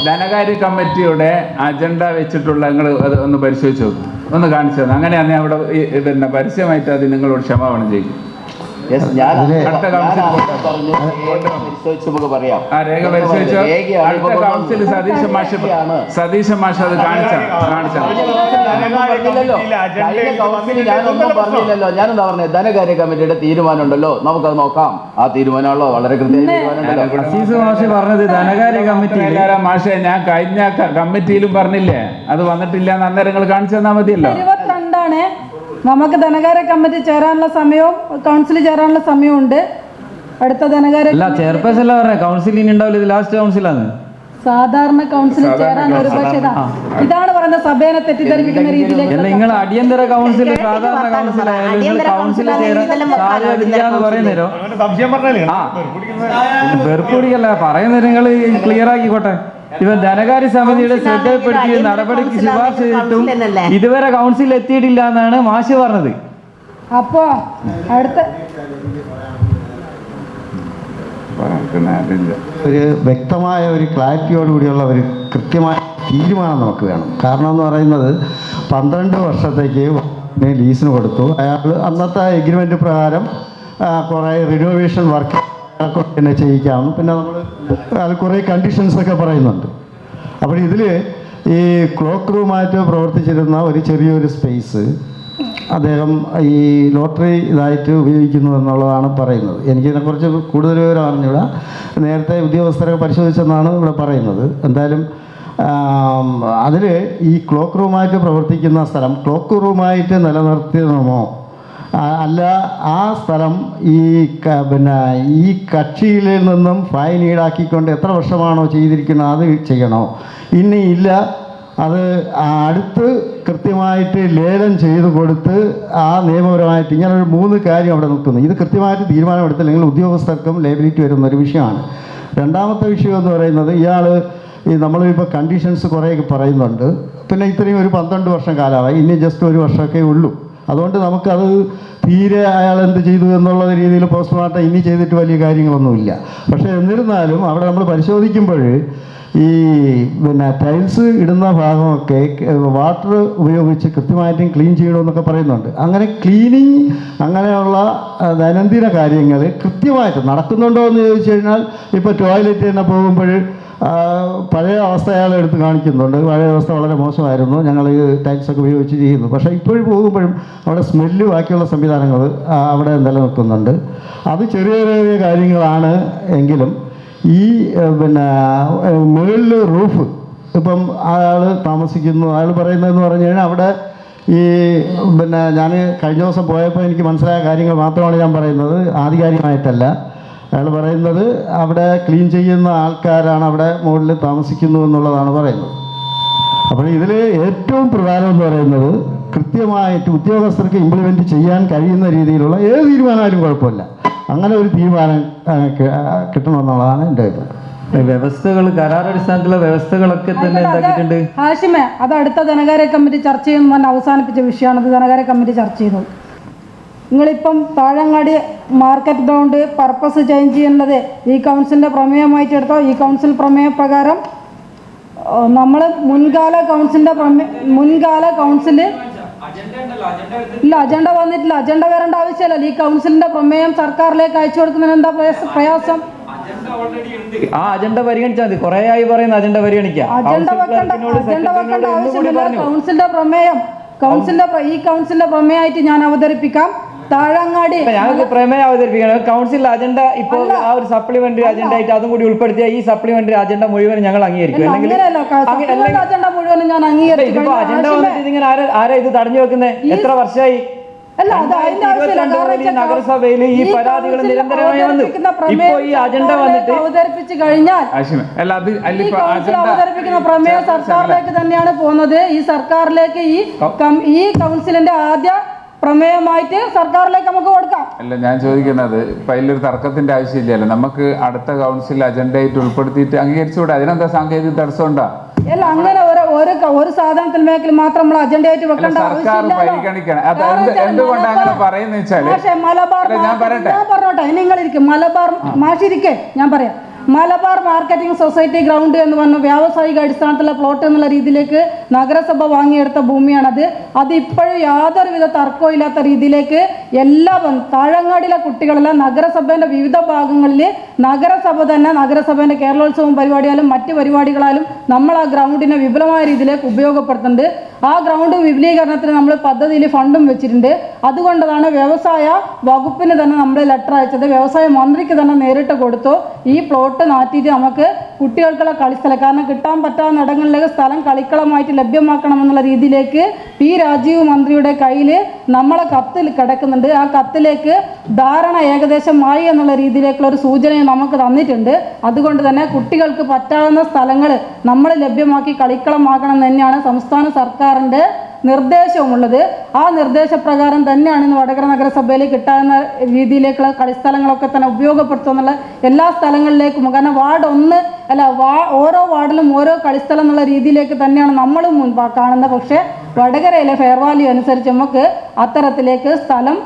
S6: ധനകാര്യ കമ്മിറ്റിയുടെ അജണ്ട വെച്ചിട്ടുള്ള നിങ്ങൾ അത് ഒന്ന് പരിശോധിച്ച് നോക്കും, ഒന്ന് കാണിച്ചു തന്നെ. അങ്ങനെയാണ് അവിടെ പിന്നെ പരസ്യമായിട്ട് അത് നിങ്ങളോട് ക്ഷമാപണം ചെയ്യും.
S8: ഞാൻ
S6: അടുത്ത കൗൺസിൽ
S8: പറഞ്ഞു പരിശോധിച്ച് നമുക്ക് പറയാം.
S6: ആ രേഖ പരിശോധിച്ചോ. അടുത്ത കൗൺസിൽ സതീശ മാഷ് അത് കാണിച്ചാണ്.
S8: കഴിഞ്ഞ കൗൺസിലിൽ ഞാനൊന്നും പറഞ്ഞില്ലല്ലോ. ഞാനെന്താ പറഞ്ഞത്, ധനകാര്യ കമ്മിറ്റിയുടെ തീരുമാനം ഉണ്ടല്ലോ, നമുക്കത് നോക്കാം. ആ തീരുമാനമാണല്ലോ വളരെ കൃത്യമായ
S5: അസീസ് മാഷ് പറഞ്ഞത് ധനകാര്യ കമ്മിറ്റി.
S6: മാഷെ ഞാൻ കഴിഞ്ഞ കമ്മിറ്റിയിലും പറഞ്ഞില്ലേ, അത് വന്നിട്ടില്ല എന്ന് അന്നേരം നിങ്ങൾ കാണിച്ചു തന്നാൽ മതിയല്ലോ.
S4: 22 നമുക്ക് ധനകാര്യ കമ്മിറ്റി ചേരാനുള്ള സമയവും കൗൺസിൽ ചേരാനുള്ള സമയവും ഉണ്ട്. അടുത്ത ധനകാര്യ
S5: ചെയർപേഴ്സൺ അല്ല പറഞ്ഞത്, കൗൺസിൽ ഇനി ഉണ്ടാവില്ല, ഇത് ലാസ്റ്റ് കൗൺസിലാണ്.
S4: സാധാരണ കൗൺസിലിൽ ചേരാൻ ഒരു പക്ഷേ ഇതാണ് പറയുന്നത്, സഭേനെ തെറ്റിദ്ധരിപ്പിക്കുന്ന രീതിയിലേക്ക്.
S5: അല്ല, നിങ്ങൾ അടിയന്തര കൗൺസിൽ സാധാരണ കൗൺസിലായാലും നിങ്ങൾ കൗൺസിലിൽ ചേരാൻ സാധ്യതയില്ല എന്ന് പറയുന്നേരോ. വെറുപ്പുടിക്കല്ല പറയുന്നത്, നിങ്ങൾ ക്ലിയർ ആക്കിക്കോട്ടെ. ഇവൻ ധനകാര്യ സമിതിയുടെ ശ്രദ്ധപ്പെടുത്തി നടപടിക്ക് ശുപാർശ ചെയ്തിട്ടും ഇതുവരെ കൗൺസിൽ എത്തിയിട്ടില്ല എന്നാണ് മാഷ് പറഞ്ഞത്.
S4: അപ്പോ അടുത്ത
S2: ഒരു വ്യക്തമായ ഒരു ക്ലാരിറ്റിയോടുകൂടിയുള്ള ഒരു കൃത്യമായ തീരുമാനം നമുക്ക് വേണം. കാരണം എന്ന് പറയുന്നത് 12 വർഷത്തേക്ക് ലീസിന് കൊടുത്തു. അയാൾ അന്നത്തെ എഗ്രിമെൻ്റ് പ്രകാരം കുറേ റിനോവേഷൻ വർക്ക് തന്നെ ചെയ്യിക്കാം. പിന്നെ നമ്മൾ കുറേ കണ്ടീഷൻസൊക്കെ പറയുന്നുണ്ട്. അപ്പോൾ ഇതിൽ ഈ ക്ലോക്ക് റൂമായിട്ട് പ്രവർത്തിച്ചിരുന്ന ഒരു ചെറിയൊരു സ്പേസ് അദ്ദേഹം ഈ ലോട്ടറി ഇതായിട്ട് ഉപയോഗിക്കുന്നു എന്നുള്ളതാണ് പറയുന്നത്. എനിക്കിതിനെക്കുറിച്ച് കൂടുതൽ വിവരം അറിഞ്ഞൂടാ. നേരത്തെ ഉദ്യോഗസ്ഥരൊക്കെ പരിശോധിച്ചെന്നാണ് ഇവിടെ പറയുന്നത്. എന്തായാലും അതിൽ ഈ ക്ലോക്ക് റൂമായിട്ട് പ്രവർത്തിക്കുന്ന സ്ഥലം ക്ലോക്ക് റൂമായിട്ട് നിലനിർത്തണമോ അല്ല ആ സ്ഥലം പിന്നെ ഈ കക്ഷിയിൽ നിന്നും ഫൈൻ ഈടാക്കിക്കൊണ്ട് എത്ര വർഷമാണോ ചെയ്തിരിക്കുന്നത് അത് ചെയ്യണോ, ഇനി ഇല്ല അത് അടുത്ത് കൃത്യമായിട്ട് ലേലം ചെയ്ത് കൊടുത്ത് ആ നിയമപരമായിട്ട് ഇങ്ങനൊരു 3 കാര്യം അവിടെ നിൽക്കുന്നു. ഇത് കൃത്യമായിട്ട് തീരുമാനമെടുത്തില്ലെങ്കിൽ ഉദ്യോഗസ്ഥർക്കും ലയബിലിറ്റി വരുന്ന ഒരു വിഷയമാണ്. രണ്ടാമത്തെ വിഷയം എന്ന് പറയുന്നത് ഇയാൾ നമ്മളിപ്പോൾ കണ്ടീഷൻസ് കുറേയൊക്കെ പറയുന്നുണ്ട്. പിന്നെ ഇത്രയും ഒരു 12 വർഷം കാലമായി, ഇനി ജസ്റ്റ് 1 വർഷമൊക്കെ ഉള്ളൂ. അതുകൊണ്ട് നമുക്കത് തീരെ അയാൾ എന്ത് ചെയ്തു എന്നുള്ള രീതിയിൽ പോസ്റ്റ്മോർട്ടം ഇനി ചെയ്തിട്ട് വലിയ കാര്യങ്ങളൊന്നുമില്ല. പക്ഷേ എന്നിരുന്നാലും അവിടെ നമ്മൾ പരിശോധിക്കുമ്പോൾ ഈ പിന്നെ ടൈൽസ് ഇടുന്ന ഭാഗമൊക്കെ വാട്ടർ ഉപയോഗിച്ച് കൃത്യമായിട്ടും ക്ലീൻ ചെയ്യണമെന്നൊക്കെ പറയുന്നുണ്ട്. അങ്ങനെ ക്ലീനിങ് അങ്ങനെയുള്ള ദൈനംദിന കാര്യങ്ങൾ കൃത്യമായിട്ട് നടക്കുന്നുണ്ടോ എന്ന് ചോദിച്ചു കഴിഞ്ഞാൽ ഇപ്പോൾ ടോയ്ലറ്റ് തന്നെ പോകുമ്പോൾ പഴയ അവസ്ഥ അയാൾ എടുത്ത് കാണിക്കുന്നുണ്ട്. പഴയ അവസ്ഥ വളരെ മോശമായിരുന്നു, ഞങ്ങൾ ഈ ടൈൽസൊക്കെ ഉപയോഗിച്ച് ചെയ്യുന്നു. പക്ഷേ ഇപ്പോഴും പോകുമ്പോഴും അവിടെ സ്മെല്ല് ബാക്കിയുള്ള സംവിധാനങ്ങൾ അവിടെ നിലനിൽക്കുന്നുണ്ട്. അത് ചെറിയ ചെറിയ കാര്യങ്ങളാണ് എങ്കിലും ഈ പിന്നെ മുകളിൽ റൂഫ് ഇപ്പം അയാൾ താമസിക്കുന്നു. അയാൾ പറയുന്നതെന്ന് പറഞ്ഞു കഴിഞ്ഞാൽ അവിടെ ഈ പിന്നെ ഞാൻ കഴിഞ്ഞ ദിവസം പോയപ്പോൾ എനിക്ക് മനസ്സിലായ കാര്യങ്ങൾ മാത്രമാണ് ഞാൻ പറയുന്നത്, ആധികാരികമായിട്ടല്ല. അയാൾ പറയുന്നത് അവിടെ ക്ലീൻ ചെയ്യുന്ന ആൾക്കാരാണ് അവിടെ മുകളിൽ താമസിക്കുന്നു എന്നുള്ളതാണ് പറയുന്നത്. അപ്പോൾ ഇതിൽ ഏറ്റവും പ്രധാനം എന്ന് പറയുന്നത് കൃത്യമായിട്ട് ഉദ്യോഗസ്ഥർക്ക് ഇംപ്ലിമെൻറ്റ് ചെയ്യാൻ കഴിയുന്ന രീതിയിലുള്ള ഏത് തീരുമാനമായാലും കുഴപ്പമില്ല, അങ്ങനെ ഒരു തീരുമാനം കിട്ടണമെന്നുള്ളതാണ് എൻ്റെ അഭിപ്രായം.
S5: വ്യവസ്ഥകൾ കരാറടിസ്ഥാനത്തിലുള്ള വ്യവസ്ഥകളൊക്കെ തന്നെ എന്താക്കിയിട്ടുണ്ട്.
S4: ഹാഷിമേ, അത് അടുത്ത ധനകാര്യ കമ്മിറ്റി ചർച്ച ചെയ്യുമെന്ന് പറഞ്ഞ് അവസാനിപ്പിച്ച വിഷയമാണ്. അത് ധനകാര്യ കമ്മിറ്റി ചർച്ച ചെയ്തു. നിങ്ങളിപ്പം Thazhangadi market ground purpose change ചെയ്യുന്നത് ഈ കൗൺസിലിൻ്റെ പ്രമേയമായിട്ട് എടുത്തോ? ഈ കൗൺസിൽ പ്രമേയ പ്രകാരം നമ്മൾ മുൻകാല കൗൺസിൽ ഇല്ല, അജണ്ട വന്നിട്ടില്ല. അജണ്ട വരേണ്ട ആവശ്യമില്ലല്ലോ. ഈ കൗൺസിലിന്റെ പ്രമേയം സർക്കാരിലേക്ക് അയച്ചു കൊടുക്കുന്നതിന് എന്താ പ്രയാസം?
S5: ആ അജണ്ട പരിഗണിച്ചാൽ മതി. കുറെ ആയി പറയുന്ന അജണ്ട പരിഗണിക്കാം.
S4: അജണ്ട വെക്കേണ്ട ആവശ്യമില്ല. കൗൺസിലിന്റെ പ്രമേയം ഈ കൗൺസിലിന്റെ പ്രമേയമായിട്ട് ഞാൻ അവതരിപ്പിക്കാം. താഴങ്ങാടി
S5: ഞങ്ങൾക്ക് പ്രമേയം അവതരിപ്പിക്കണം. കൗൺസിൽ അജണ്ട ഇപ്പോൾ ആ ഒരു സപ്ലിമെന്ററി അജണ്ട ആയിട്ട് അതും കൂടി ഉൾപ്പെടുത്തിയ ഈ സപ്ലിമെന്ററി അജണ്ട മുഴുവൻ ഞങ്ങൾ അംഗീകരിക്കും.
S4: അജണ്ട മുഴുവൻ ഞാൻ അംഗീകരിക്കും.
S5: അജണ്ട വന്നിട്ട് ഇങ്ങനെ ആരാ ഇത് തടഞ്ഞു വെക്കുന്നത്? എത്ര വർഷമായി? നഗരസഭയിൽ ഈ പരാതികൾ നിരന്തരമായി വന്നു. ഇപ്പോ ഈ അജണ്ട വന്നിട്ട്
S4: അവതരിപ്പിച്ചു കഴിഞ്ഞാൽ അവതരിപ്പിക്കുന്ന പ്രമേയം സർക്കാരിലേക്ക് തന്നെയാണ് പോകുന്നത്. ഈ സർക്കാരിലേക്ക് ഈ കൗൺസിലിന്റെ ആദ്യ പ്രമേയമായിട്ട് സർക്കാരിലേക്ക് നമുക്ക് കൊടുക്കാം.
S6: അല്ല, ഞാൻ ചോദിക്കുന്നത് ഇപ്പം അതിലൊരു തർക്കത്തിന്റെ ആവശ്യമില്ലല്ലോ. നമുക്ക് അടുത്ത കൗൺസിൽ അജണ്ടയായിട്ട് ഉൾപ്പെടുത്തിയിട്ട് അംഗീകരിച്ചുകൂടെ? അതിനെന്താ സാങ്കേതിക തടസ്സം ഉണ്ടോ?
S4: അല്ല, അങ്ങനെ ഒരു സാധനത്തിൽ മേഖല മാത്രം നമ്മൾ അജണ്ടയായിട്ട് വെക്കേണ്ട
S6: സർക്കാർ പരിഗണിക്കണം. അത് എന്തുകൊണ്ട് അങ്ങനെ പറയുന്ന വെച്ചാല്
S4: മലബാർ,
S6: ഞാൻ പറയട്ടെ,
S4: ഞാൻ പറഞ്ഞോട്ടെ, നിങ്ങളിരിക്കും മലബാർ മാഷിരിക്കെ, ഞാൻ പറയാം. മലബാർ മാർക്കറ്റിംഗ് സൊസൈറ്റി ഗ്രൗണ്ട് എന്ന് പറഞ്ഞ വ്യാവസായിക അടിസ്ഥാനത്തിലുള്ള പ്ലോട്ട് എന്നുള്ള രീതിയിലേക്ക് നഗരസഭ വാങ്ങിയെടുത്ത ഭൂമിയാണത്. അത് ഇപ്പോഴും യാതൊരുവിധ തർക്കവും ഇല്ലാത്ത രീതിയിലേക്ക് എല്ലാ താഴങ്ങാടിലെ കുട്ടികളെല്ലാം നഗരസഭേൻ്റെ വിവിധ ഭാഗങ്ങളിൽ നഗരസഭ തന്നെ, നഗരസഭേൻ്റെ കേരളോത്സവം പരിപാടിയാലും മറ്റ് പരിപാടികളാലും നമ്മൾ ആ ഗ്രൗണ്ടിനെ വിപുലമായ രീതിയിലേക്ക് ഉപയോഗപ്പെടുത്തുന്നുണ്ട്. ആ ഗ്രൗണ്ട് വിപുലീകരണത്തിന് നമ്മൾ പദ്ധതിയിൽ ഫണ്ടും വെച്ചിട്ടുണ്ട്. അതുകൊണ്ടാണ് വ്യവസായ വകുപ്പിന് തന്നെ നമ്മൾ ലെറ്റർ അയച്ചത്. വ്യവസായ മന്ത്രിക്ക് തന്നെ നേരിട്ട് കൊടുത്തു. ഈ പ്ലോട്ട് നാട്ടിയിട്ട് നമുക്ക് കുട്ടികൾക്കുള്ള കളിസ്ഥലം, കാരണം കിട്ടാൻ പറ്റാവുന്ന ഇടങ്ങളിലേക്ക് സ്ഥലം കളിക്കളമായിട്ട് ലഭ്യമാക്കണമെന്നുള്ള രീതിയിലേക്ക് പി രാജീവ് മന്ത്രിയുടെ കയ്യിൽ നമ്മളെ കത്തിൽ കിടക്കുന്നുണ്ട്. ആ കത്തിലേക്ക് ധാരണ ഏകദേശമായി എന്നുള്ള രീതിയിലേക്കുള്ള ഒരു സൂചനയും നമുക്ക് തന്നിട്ടുണ്ട്. അതുകൊണ്ട് തന്നെ കുട്ടികൾക്ക് പറ്റാവുന്ന സ്ഥലങ്ങൾ നമ്മൾ ലഭ്യമാക്കി കളിക്കളമാക്കണം തന്നെയാണ് സംസ്ഥാന സർക്കാരിൻ്റെ നിർദ്ദേശവുമുള്ളത്. ആ നിർദ്ദേശപ്രകാരം തന്നെയാണ് ഇന്ന് വടകര നഗരസഭയിൽ കിട്ടാവുന്ന രീതിയിലേക്കുള്ള കളിസ്ഥലങ്ങളൊക്കെ തന്നെ ഉപയോഗപ്പെടുത്തുന്നുള്ള എല്ലാ സ്ഥലങ്ങളിലേക്കും. കാരണം ഓരോ വാർഡിലും ഓരോ കളിസ്ഥലം എന്നുള്ള രീതിയിലേക്ക് തന്നെയാണ് നമ്മൾ കാണുന്നത്. പക്ഷേ വടകരയിലെ ഫെയർ വാല്യൂ അനുസരിച്ച് നമുക്ക് അത്തരത്തിലേക്ക് സ്ഥലം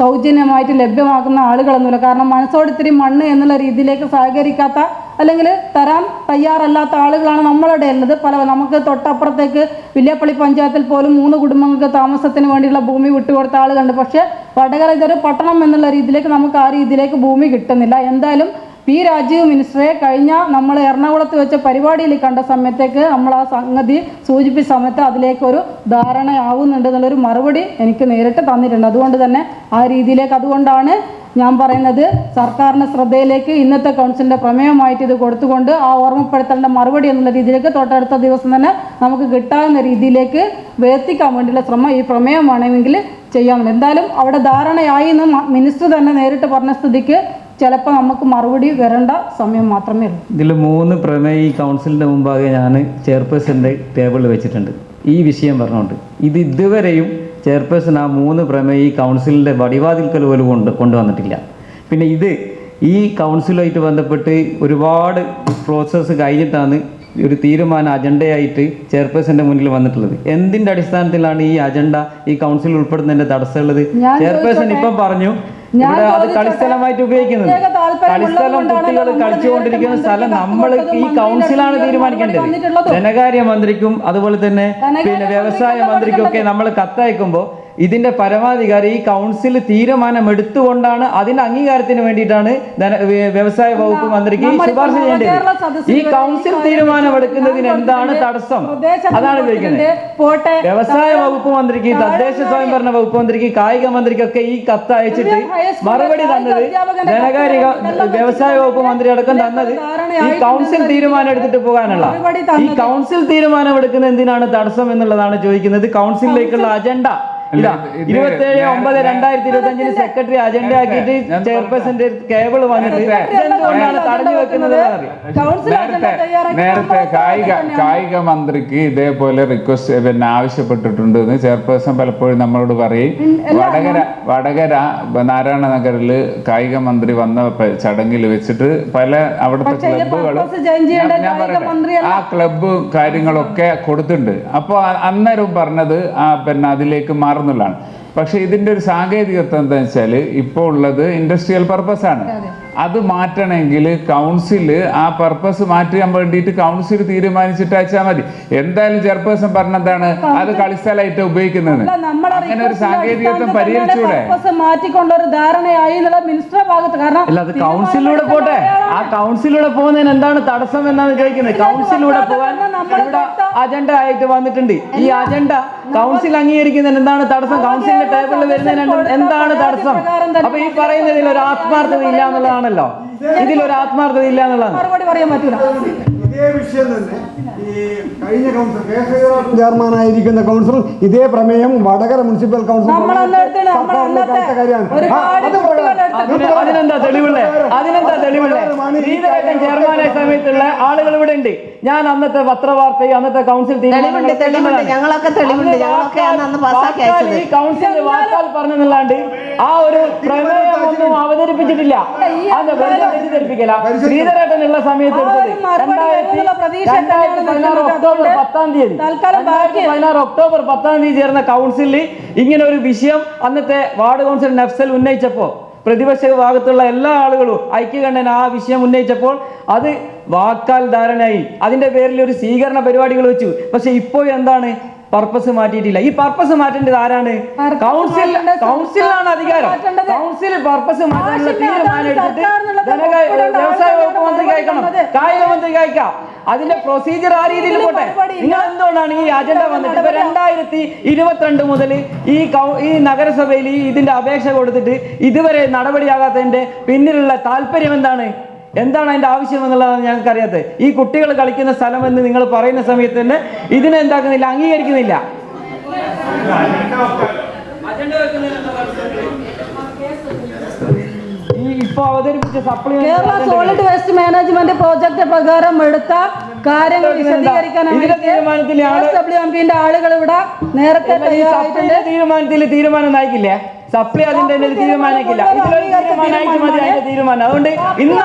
S4: സൗജന്യമായിട്ട് ലഭ്യമാക്കുന്ന ആളുകളൊന്നുമില്ല. കാരണം മനസ്സോടിത്തിരി മണ്ണ് എന്നുള്ള രീതിയിലേക്ക് സഹകരിക്കാത്ത അല്ലെങ്കിൽ തരാൻ തയ്യാറല്ലാത്ത ആളുകളാണ് നമ്മളുടെ ഉള്ളത്. നമുക്ക് തൊട്ടപ്പുറത്തേക്ക് വില്യാപ്പള്ളി പഞ്ചായത്തിൽ പോലും 3 കുടുംബങ്ങൾക്ക് താമസത്തിന് വേണ്ടിയുള്ള ഭൂമി വിട്ടുകൊടുത്ത ആളുകളുണ്ട്. പക്ഷേ വടകര ഇതൊരു പട്ടണം എന്നുള്ള രീതിയിലേക്ക് നമുക്ക് ആ രീതിയിലേക്ക് ഭൂമി കിട്ടുന്നില്ല. എന്തായാലും പി രാജീവ് മിനിസ്റ്ററെ കഴിഞ്ഞ നമ്മൾ എറണാകുളത്ത് വെച്ച പരിപാടിയിൽ കണ്ട സമയത്തേക്ക് നമ്മൾ ആ സംഗതി സൂചിപ്പിച്ച സമയത്ത് അതിലേക്കൊരു ധാരണയാവുന്നുണ്ട് എന്നുള്ളൊരു മറുപടി എനിക്ക് നേരിട്ട് തന്നിട്ടുണ്ട്. അതുകൊണ്ട് തന്നെ ആ രീതിയിലേക്ക്, അതുകൊണ്ടാണ് ഞാൻ പറയുന്നത് സർക്കാരിൻ്റെ ശ്രദ്ധയിലേക്ക് ഇന്നത്തെ കൗൺസിലിൻ്റെ പ്രമേയമായിട്ട് ഇത് കൊടുത്തുകൊണ്ട് ആ ഓർമ്മപ്പെടുത്തേണ്ട മറുപടി എന്നുള്ള രീതിയിലേക്ക് തൊട്ടടുത്ത ദിവസം തന്നെ നമുക്ക് കിട്ടാവുന്ന രീതിയിലേക്ക് എത്തിക്കാൻ വേണ്ടിയുള്ള ശ്രമം ഈ പ്രമേയമാണെങ്കിൽ ചെയ്യാമെന്ന്. എന്തായാലും അവിടെ ധാരണയായി എന്ന് മിനിസ്റ്റർ തന്നെ നേരിട്ട് പറഞ്ഞ സ്ഥിതിക്ക് ചിലപ്പോൾ നമുക്ക് മറുപടി വരേണ്ട സമയം മാത്രമേ ഉള്ളൂ.
S5: ഇതിൽ 3 പ്രമേയം ഈ കൗൺസിലിൻ്റെ മുമ്പാകെ ഞാൻ ചെയർപേഴ്സൻ്റെ ടേബിളിൽ വെച്ചിട്ടുണ്ട് ഈ വിഷയം പറഞ്ഞുകൊണ്ട്. ഇതുവരെയും ചെയർപേഴ്സൺ ആ 3 പ്രമേയം ഈ കൗൺസിലിൻ്റെ വടിവാതിൽക്കൽ പോലും കൊണ്ടുവന്നിട്ടില്ല. പിന്നെ ഈ കൗൺസിലുമായിട്ട് ബന്ധപ്പെട്ട് ഒരുപാട് പ്രോസസ്സ് കഴിഞ്ഞിട്ടാണ് ഒരു തീരുമാന അജണ്ടയായിട്ട് ചെയർപേഴ്സന്റെ മുന്നിൽ വന്നിട്ടുള്ളത്. എന്തിൻ്റെ അടിസ്ഥാനത്തിലാണ് ഈ അജണ്ട ഈ കൗൺസിൽ ഉൾപ്പെടുന്നതിന്റെ തടസ്സമുള്ളത്? ചെയർപേഴ്സൺ ഇപ്പം പറഞ്ഞു ഇവിടെ അത് കളിസ്ഥലമായിട്ട് ഉപയോഗിക്കുന്നത്. കളിസ്ഥലം കുട്ടികൾ കളിച്ചുകൊണ്ടിരിക്കുന്ന സ്ഥലം നമ്മൾ ഈ കൗൺസിലാണ് തീരുമാനിക്കേണ്ടത്. ധനകാര്യ മന്ത്രിക്കും അതുപോലെ തന്നെ വ്യവസായ മന്ത്രിക്കും ഒക്കെ നമ്മൾ കത്തയക്കുമ്പോൾ ഇതിന്റെ പരമാധികാരി ഈ കൗൺസിൽ തീരുമാനം എടുത്തുകൊണ്ടാണ് അതിന്റെ അംഗീകാരത്തിന് വേണ്ടിയിട്ടാണ് വ്യവസായ വകുപ്പ് മന്ത്രിക്ക് ശുപാർശ ചെയ്യേണ്ടത്. ഈ കൗൺസിൽ തീരുമാനം എടുക്കുന്നതിന് എന്താണ് തടസ്സം? അതാണ് ചോദിക്കുന്നത്. വ്യവസായ വകുപ്പ് മന്ത്രിക്ക്, തദ്ദേശ സ്വയംഭരണ വകുപ്പ് മന്ത്രിക്ക്, കായിക മന്ത്രിക്കൊക്കെ ഈ കത്ത് അയച്ചിട്ട് മറുപടി തന്നത് ധനകാര്യ വ്യവസായ വകുപ്പ് മന്ത്രി അടക്കം തന്നത് ഈ കൗൺസിൽ തീരുമാനം എടുത്തിട്ട് പോകാനുള്ള. ഈ കൗൺസിൽ തീരുമാനം എടുക്കുന്ന എന്തിനാണ് തടസ്സം എന്നുള്ളതാണ് ചോദിക്കുന്നത്. കൗൺസിലിലേക്കുള്ള അജണ്ട 27/9/2025 സെക്രട്ടറി അജണ്ട ആക്കിയിട്ട് ചെയർപേഴ്സന്റെ കേബിൾ വന്നിട്ട് എന്തുകൊണ്ടാണ് തടഞ്ഞു വെക്കുന്നത്?
S6: നേരത്തെ കായിക മന്ത്രിക്ക് ഇതേപോലെ റിക്വസ്റ്റ് ആവശ്യപ്പെട്ടിട്ടുണ്ട് എന്ന് ചെയർപേഴ്സൺ പലപ്പോഴും നമ്മളോട് പറയും. വടകര നാരായണ നഗറിൽ കായിക മന്ത്രി വന്ന ചടങ്ങിൽ വെച്ചിട്ട് പല അവിടുത്തെ ക്ലബ്ബുകളും ഞാൻ പറയട്ടെ ആ ക്ലബ്ബ് കാര്യങ്ങളൊക്കെ കൊടുത്തിട്ടുണ്ട്. അപ്പോൾ അന്നേരം പറഞ്ഞത് അതിലേക്ക് മാറുന്നുള്ളതാണ്. പക്ഷെ ഇതിന്റെ ഒരു സാങ്കേതികത്വം എന്താ വെച്ചാൽ ഇപ്പോൾ ഉള്ളത് ഇൻഡസ്ട്രിയൽ പർപ്പസ് ആണ്. അത് മാറ്റണമെങ്കിൽ കൗൺസില് ആ പർപ്പസ് മാറ്റാൻ വേണ്ടിയിട്ട് കൗൺസിൽ തീരുമാനിച്ചിട്ട് അയച്ചാൽ മതി. എന്തായാലും ചെയർപേഴ്സൺ പറഞ്ഞതാണ് അത് കളിസ്ഥലമായിട്ട് ഉപയോഗിക്കുന്നത്. അങ്ങനെ ഒരു സാങ്കേതികത്വം പരിഹരിച്ചൂടെ?
S4: മാറ്റിക്കൊണ്ടൊരു ധാരണയായി മിനിസ്റ്റർ ഭാഗത്ത്. കാരണം
S5: അല്ല, അത് കൗൺസിലൂടെ പോട്ടെ. ആ കൗൺസിലൂടെ പോകുന്നതിന് എന്താണ് തടസ്സം എന്നാണ് ചോദിക്കുന്നത്. കൗൺസിലൂടെ പോകാൻ ഇവിടെ അജണ്ട ആയിട്ട് വന്നിട്ടുണ്ട്. ഈ അജണ്ട കൗൺസിൽ അംഗീകരിക്കുന്നതിന് എന്താണ് തടസ്സം? കൗൺസിലിന്റെ ടേബിളിൽ വരുന്നതിന് എന്താണ് തടസ്സം? അപ്പൊ ഈ പറയുന്നതിൽ ഒരു ആത്മാർത്ഥത ഇല്ല എന്നുള്ളതാണല്ലോ. ഇതിലൊരു ആത്മാർത്ഥത ഇല്ല എന്നുള്ളതാണ്.
S4: മറുപടി പറയാൻ പറ്റൂല.
S2: ഇതേ വിഷയം തന്നെ ഈ
S9: കഴിഞ്ഞ കൗൺസിൽ ചെയർമാനായിരിക്കുന്ന കൗൺസിൽ ഇതേ പ്രമേയം വടകര മുനിസിപ്പൽ കൗൺസിൽ
S1: അതിനെന്താ തെളിവുള്ളേ? ശ്രീധരേട്ടൻ ചെയർമാനായ സമയത്തുള്ള ആളുകൾ ഇവിടെ ഉണ്ട്. ഞാൻ അന്നത്തെ പത്രവാർത്തയും അന്നത്തെ കൗൺസിൽ ഈ കൗൺസിലിന്റെ വാക്കാൽ പറഞ്ഞെന്നല്ലാണ്ട് ആ ഒരു പ്രമേയം ഒന്നും അവതരിപ്പിച്ചിട്ടില്ല. അത് വെറുതെ തെറ്റിദ്ധരിപ്പിക്കല. ശ്രീധരേട്ടനുള്ള സമയത്ത് എടുത്തത് 2016 ഒക്ടോബർ 10 ചേർന്ന കൗൺസിലിൽ ഇങ്ങനെ ഒരു വിഷയം അന്നത്തെ വാർഡ് കൗൺസിലർ നഫ്സൽ ഉന്നയിച്ചപ്പോൾ പ്രതിപക്ഷ ഭാഗത്തുള്ള എല്ലാ ആളുകളും ഐക്യകണ്ഠേന ആ വിഷയം ഉന്നയിച്ചപ്പോൾ അത് വാക്കാൽ ധാരണയായി. അതിന്റെ പേരിൽ ഒരു സ്വീകരണ പരിപാടികൾ വെച്ചു. പക്ഷെ ഇപ്പോൾ എന്താണ്? പർപ്പസ് മാറ്റിയിട്ടില്ല. ഈ പർപ്പസ് മാറ്റേണ്ടത് ആരാണ്? കൗൺസിലാണ് അധികാരം. കൗൺസിൽ പർപ്പസ് മാറ്റാനുള്ള തീരുമാനം എടുത്തിട്ട് വ്യവസായ വകുപ്പ് മന്ത്രിക്ക് അയക്കണം, കായിക മന്ത്രിക്ക് അയക്കാം. അതിന്റെ പ്രൊസീജിയർ ആ രീതിയിൽ പോട്ടെ. നിങ്ങൾ എന്തുകൊണ്ടാണ് ഈ അജണ്ട വന്നിട്ട് ഇപ്പൊ 2022 മുതൽ ഈ നഗരസഭയിൽ ഇതിന്റെ അപേക്ഷ കൊടുത്തിട്ട് ഇതുവരെ നടപടിയാകാത്തതിന്റെ പിന്നിലുള്ള താല്പര്യം എന്താണ് അതിന്റെ ആവശ്യം എന്നുള്ളതാണ് ഞങ്ങൾക്ക് അറിയാത്തത്. ഈ കുട്ടികൾ കളിക്കുന്ന സ്ഥലം എന്ന് നിങ്ങൾ പറയുന്ന സമയത്ത് തന്നെ ഇതിനെ എന്താക്കുന്നില്ല, അംഗീകരിക്കുന്നില്ല. ഈ ഇപ്പൊ അവതരിപ്പിച്ച
S4: Kerala solid waste management project പ്രകാരം എടുത്ത കാര്യങ്ങൾ വിശദീകരിക്കാനാണ് ആളുകൾ ഇവിടെ നേരത്തെ
S1: തീരുമാനം നയിക്കില്ലേ? സപ്ലൈ അതിന്റെ തീരുമാനിക്കില്ല. തീരുമാനം അതുകൊണ്ട് ഇന്ന്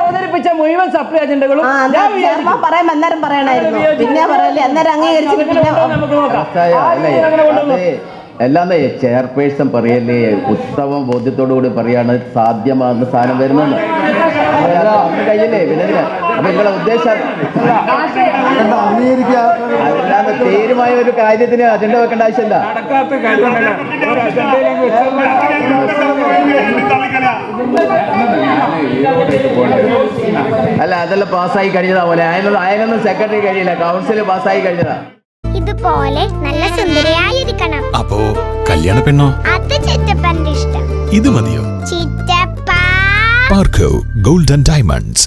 S1: അവതരിപ്പിച്ച മുഴുവൻ സപ്ലൈ അജണ്ടകളും നമുക്ക് നോക്കാം.
S8: അല്ലാതെ ചെയർപേഴ്സൺ പറയല്ലേ ഉത്തമ ബോധ്യത്തോടു കൂടി പറയാണ് സാധ്യമാകുന്ന സാധനം വരുന്നത് കഴിയില്ലേ? പിന്നെ അപ്പൊ നിങ്ങളെ ഉദ്ദേശം അല്ലാതെ തീരുമായ ഒരു കാര്യത്തിന് അജണ്ട വെക്കേണ്ട ആവശ്യമില്ല. അല്ല അതെല്ലാം പാസ്സായി കഴിഞ്ഞതാ പോലെ അതിനൊന്നും സെക്രട്ടറി കഴിയില്ല, കൗൺസിൽ പാസ്സായി കഴിഞ്ഞതാ.
S10: ഇതുപോലെ നല്ല സുന്ദരിയായിരിക്കണം.
S11: അപ്പോ കല്യാണ പെണ്ണോ?
S10: അത് ചിറ്റപ്പന്റെ ഇഷ്ടം.
S11: ഇത് മതിയോ?
S10: ചിറ്റപ്പ.
S11: പാർക്കോ ഗോൾഡൻ ഡയമണ്ട്സ്.